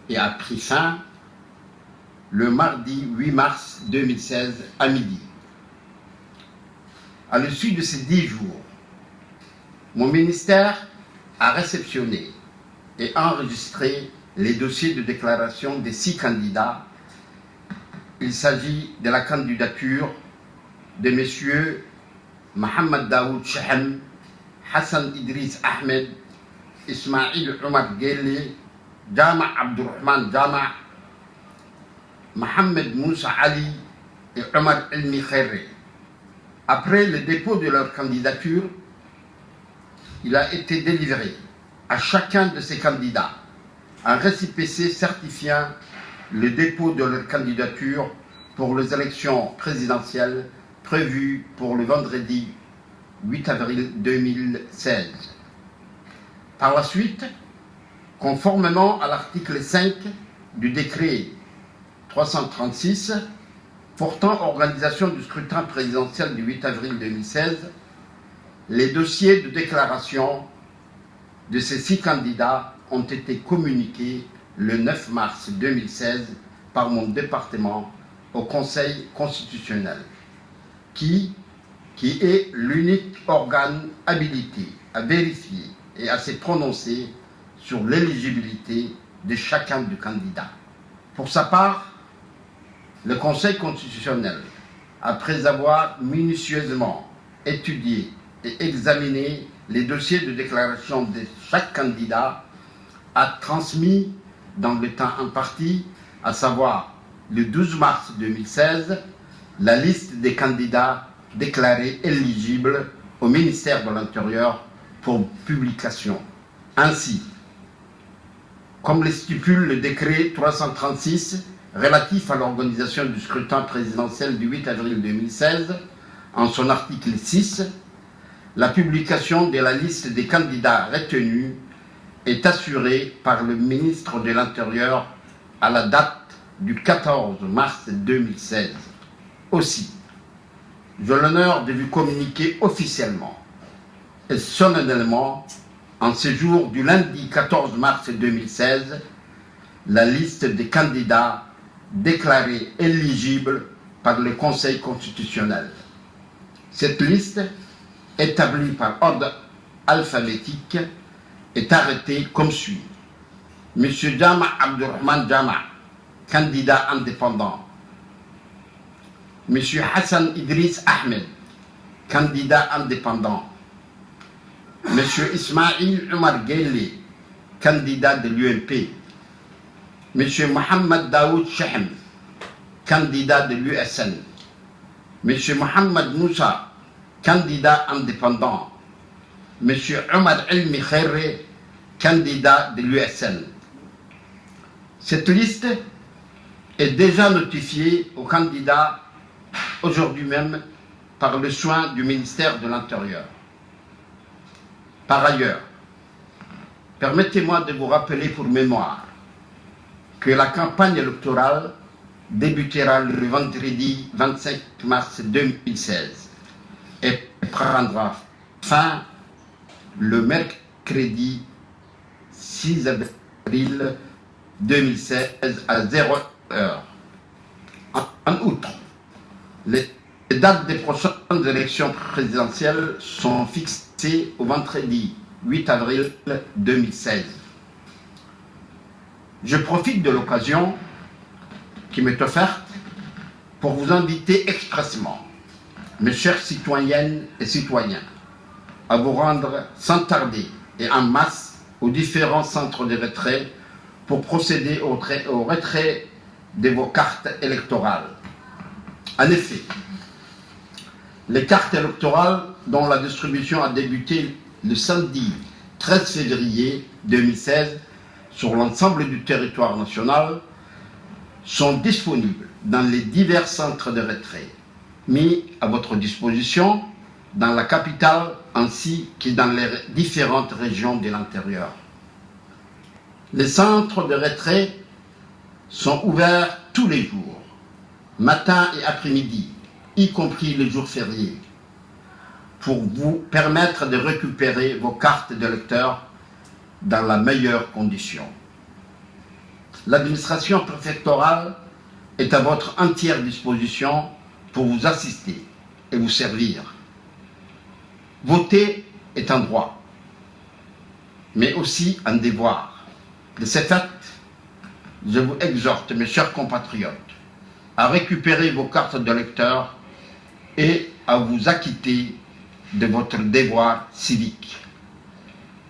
et a pris fin le mardi 8 mars 2016 à midi. À l'issue de ces 10 jours, mon ministère a réceptionné et enregistré les dossiers de déclaration des 6 candidats. Il s'agit de la candidature de messieurs Mohamed Daoud Chehem, Hassan Idriss Ahmed, Ismail Omar Guelleh, Jama Abdurrahman Jama, Mohamed Moussa Ali et Omar Elmi Khairé. Après le dépôt de leur candidature, il a été délivré à chacun de ces candidats un récépissé certifiant le dépôt de leur candidature pour les élections présidentielles prévues pour le vendredi 8 avril 2016. Par la suite, conformément à l'article 5 du décret 336 portant organisation du scrutin présidentiel du 8 avril 2016, les dossiers de déclaration de ces 6 candidats ont été communiqués le 9 mars 2016 par mon département au Conseil constitutionnel, qui est l'unique organe habilité à vérifier et à se prononcer sur l'éligibilité de chacun des candidats. Pour sa part, le Conseil constitutionnel, après avoir minutieusement étudié et examiné les dossiers de déclaration de chaque candidat, a transmis dans le temps imparti, à savoir le 12 mars 2016, la liste des candidats déclarés éligibles au ministère de l'Intérieur pour publication. Ainsi, comme le stipule le décret 336 relatif à l'organisation du scrutin présidentiel du 8 avril 2016, en son article 6, la publication de la liste des candidats retenus est assurée par le ministre de l'Intérieur à la date du 14 mars 2016. Aussi, j'ai l'honneur de vous communiquer officiellement et solennellement, en ce jour du lundi 14 mars 2016, la liste des candidats déclarés éligibles par le Conseil constitutionnel. Cette liste, établie par ordre alphabétique, est arrêtée comme suit. M. Jama Abdurrahman Jama, candidat indépendant. M. Hassan Idriss Ahmed, candidat indépendant. M. Ismail Omar Guelleh, candidat de l'UMP. M. Mohamed Daoud Chehem, candidat de l'USN. M. Mohamed Moussa, candidat indépendant. M. Omar Elmi Khairé, candidat de l'USN. Cette liste est déjà notifiée aux candidats aujourd'hui même par le soin du ministère de l'Intérieur. Par ailleurs, permettez-moi de vous rappeler pour mémoire que la campagne électorale débutera le vendredi 25 mars 2016 et prendra fin le mercredi 6 avril 2016 à 0h. En outre, les dates des prochaines élections présidentielles sont fixées au vendredi 8 avril 2016. Je profite de l'occasion qui m'est offerte pour vous inviter expressément, mes chères citoyennes et citoyens, à vous rendre sans tarder et en masse aux différents centres de retrait pour procéder au retrait de vos cartes électorales. En effet, les cartes électorales dont la distribution a débuté le samedi 13 février 2016 sur l'ensemble du territoire national sont disponibles dans les divers centres de retrait mis à votre disposition dans la capitale ainsi que dans les différentes régions de l'intérieur. Les centres de retrait sont ouverts tous les jours, matin et après-midi, y compris les jours fériés, pour vous permettre de récupérer vos cartes d'électeurs dans la meilleure condition. l'administration préfectorale est à votre entière disposition pour vous assister et vous servir. Voter est un droit, mais aussi un devoir. De ce fait, je vous exhorte, mes chers compatriotes, à récupérer vos cartes de lecteur et à vous acquitter de votre devoir civique.